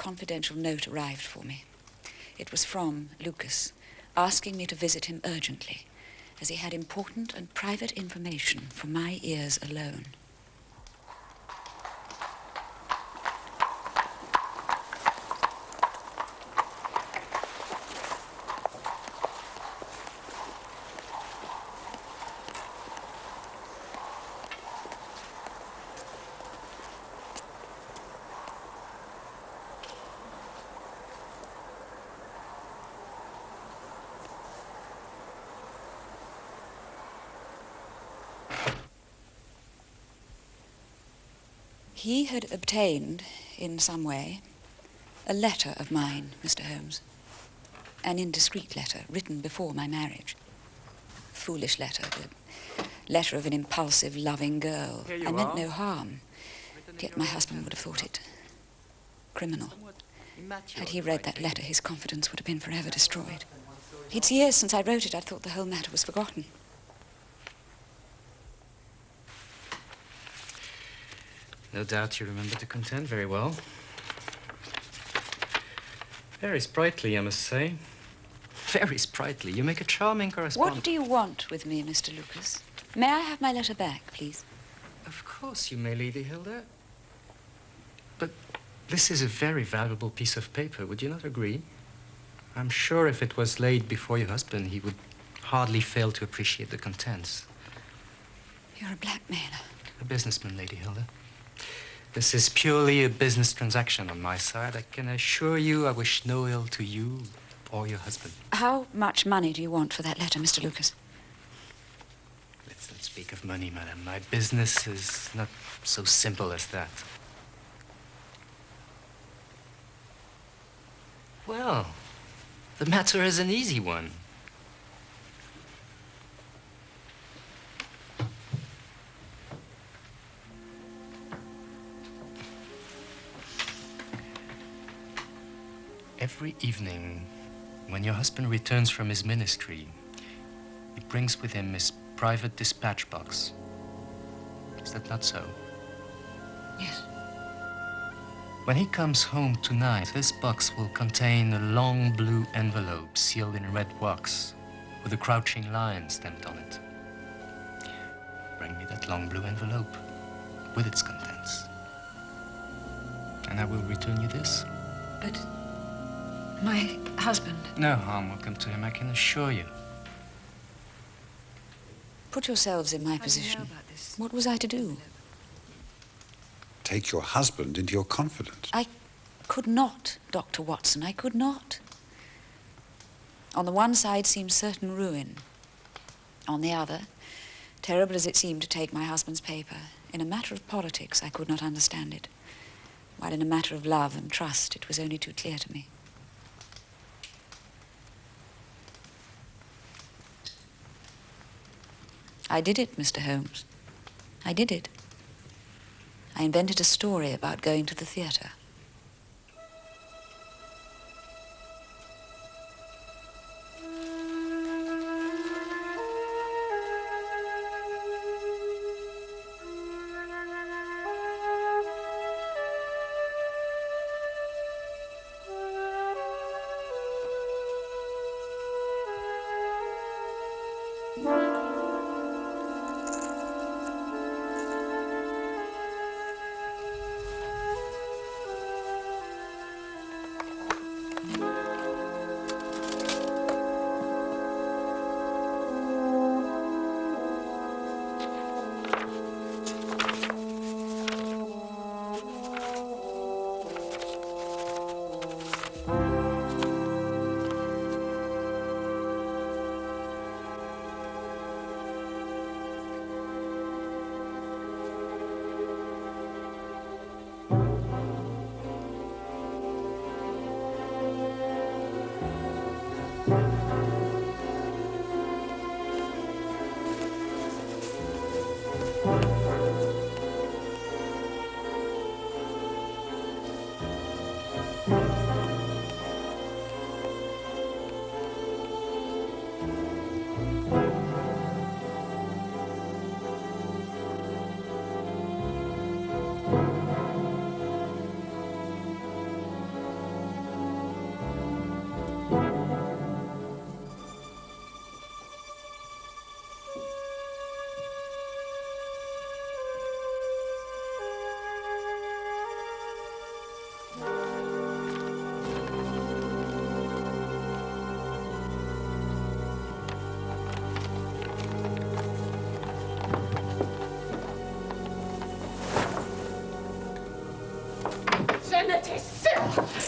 confidential note arrived for me. It was from Lucas, asking me to visit him urgently, as he had important and private information for my ears alone. He had obtained, in some way, a letter of mine, Mr. Holmes. An indiscreet letter, written before my marriage. Foolish letter, the letter of an impulsive, loving girl. I meant no harm, yet my husband would have thought it criminal. Had he read that letter, his confidence would have been forever destroyed. It's years since I wrote it. I thought the whole matter was forgotten. No doubt you remember the content very well. Very sprightly, I must say. Very sprightly. You make a charming correspondent. What do you want with me, Mr. Lucas? May I have my letter back, please? Of course you may, Lady Hilda. But this is a very valuable piece of paper, would you not agree? I'm sure if it was laid before your husband, he would hardly fail to appreciate the contents. You're a blackmailer. A businessman, Lady Hilda. This is purely a business transaction on my side. I can assure you I wish no ill to you or your husband. How much money do you want for that letter, Mr. Lucas? Let's not speak of money, madam. My business is not so simple as that. Well, the matter is an easy one. Every evening, when your husband returns from his ministry, he brings with him his private dispatch box. Is that not so? Yes. When he comes home tonight, this box will contain a long blue envelope sealed in red wax with a crouching lion stamped on it. Bring me that long blue envelope with its contents, and I will return you this. But my husband... No harm will come to him, I can assure you. Put yourselves in my position. What was I to do? Take your husband into your confidence. I could not, Dr. Watson, I could not. On the one side seemed certain ruin. On the other, terrible as it seemed to take my husband's paper, in a matter of politics I could not understand it, while in a matter of love and trust it was only too clear to me. I did it, Mr. Holmes. I did it. I invented a story about going to the theater.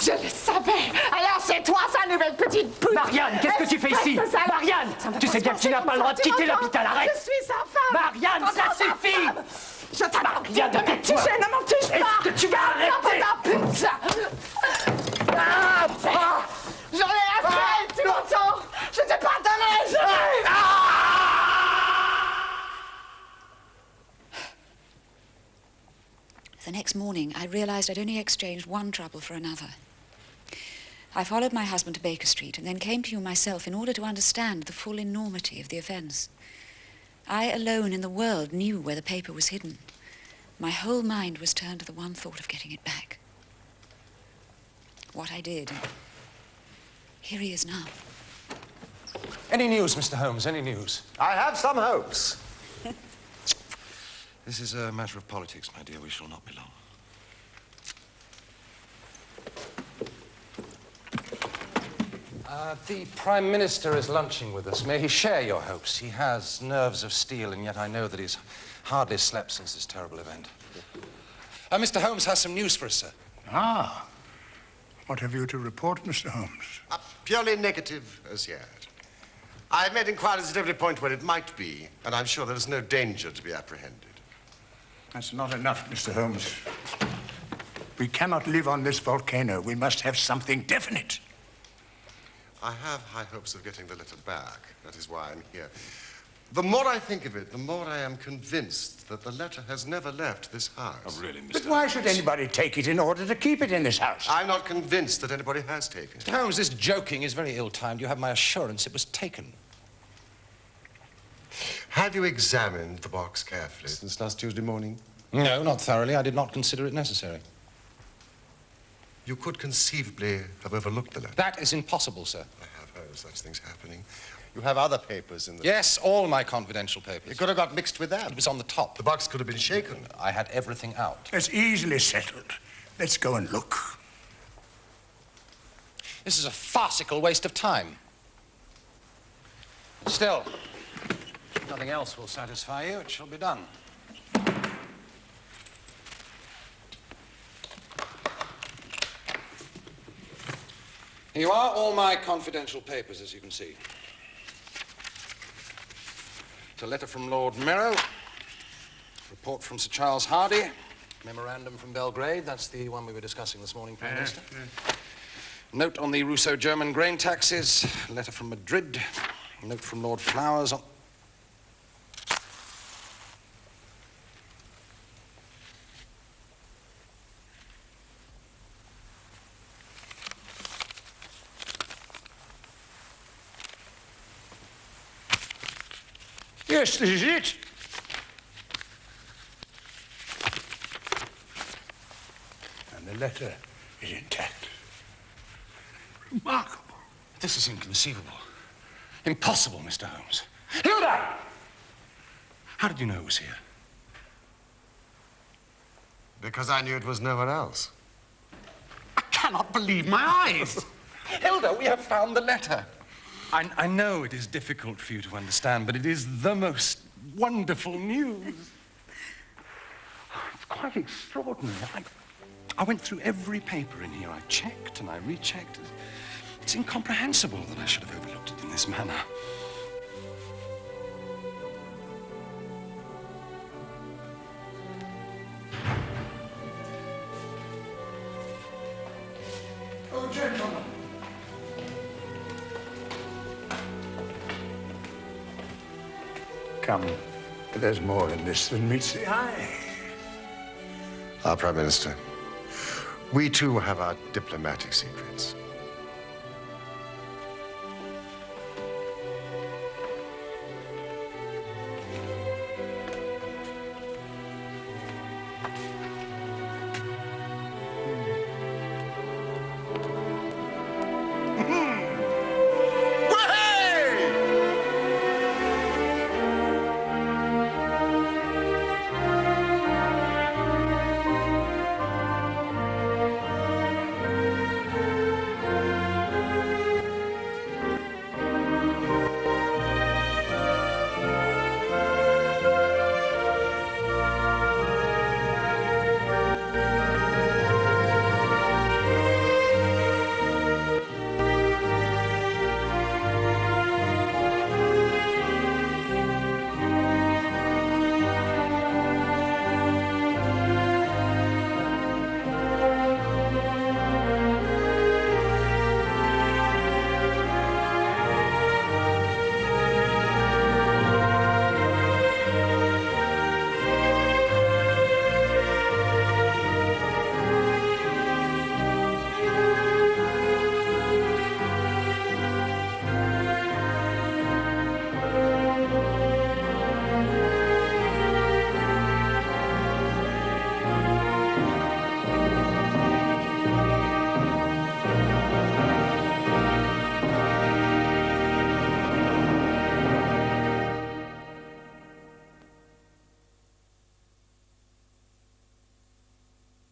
Je le savais. Alors c'est toi, sa nouvelle petite pute. Marianne, qu'est-ce que tu fais ici? Marianne, tu sais bien que tu n'as pas le droit de quitter l'hôpital, arrête. Je suis sa femme. Marianne, ça suffit. Je t'appartiens. Marianne, Ne me touche, ne m'en touche pas. Est-ce que tu vas arrêter? Pute. J'en ai assez, tu m'entends? Je te pardonnerai jamais. The next morning, I realized I'd only exchanged one trouble for another. I followed my husband to Baker Street and then came to you myself in order to understand the full enormity of the offence. I alone in the world knew where the paper was hidden. My whole mind was turned to the one thought of getting it back. What I did, and here he is now. Any news, Mr. Holmes? Any news? I have some hopes. This is a matter of politics, my dear. We shall not be long. The Prime Minister is lunching with us. May he share your hopes? He has nerves of steel, and yet I know that he's hardly slept since this terrible event. Mr. Holmes has some news for us, sir. Ah. What have you to report, Mr. Holmes? Purely negative as yet. I have made inquiries at every point where it might be, and I'm sure there is no danger to be apprehended. That's not enough, Mr. Holmes. We cannot live on this volcano. We must have something definite. I have high hopes of getting the letter back. That is why I'm here. The more I think of it, the more I am convinced that the letter has never left this house. Oh, really, Mr. But why should anybody take it in order to keep it in this house? I'm not convinced that anybody has taken it. Mr. Holmes, this joking is very ill-timed. You have my assurance it was taken. Have you examined the box carefully since last Tuesday morning? No, not thoroughly. I did not consider it necessary. You could conceivably have overlooked the letter. That is impossible, sir. I have heard of such things happening. You have other papers in the... Yes, all my confidential papers. It could have got mixed with that. It was on the top. The box could have been shaken. I had everything out. It's easily settled. Let's go and look. This is a farcical waste of time. Still, if nothing else will satisfy you, it shall be done. Here you are, all my confidential papers, as you can see. It's a letter from Lord Merrow, report from Sir Charles Hardy, memorandum from Belgrade, that's the one we were discussing this morning, Prime Minister. Note on the Russo-German grain taxes, letter from Madrid, note from Lord Flowers on... Yes, this is it. And the letter is intact. Remarkable. This is inconceivable. Impossible, Mr. Holmes. Hilda! How did you know it was here? Because I knew it was nowhere else. I cannot believe my eyes. Hilda, we have found the letter. I know it is difficult for you to understand, but it is the most wonderful news. It's quite extraordinary. I went through every paper in here. I checked and I rechecked. It's incomprehensible that I should have overlooked it in this manner. Oh, gentlemen. Come, but there's more in this than meets the eye. Our Prime Minister, we too have our diplomatic secrets.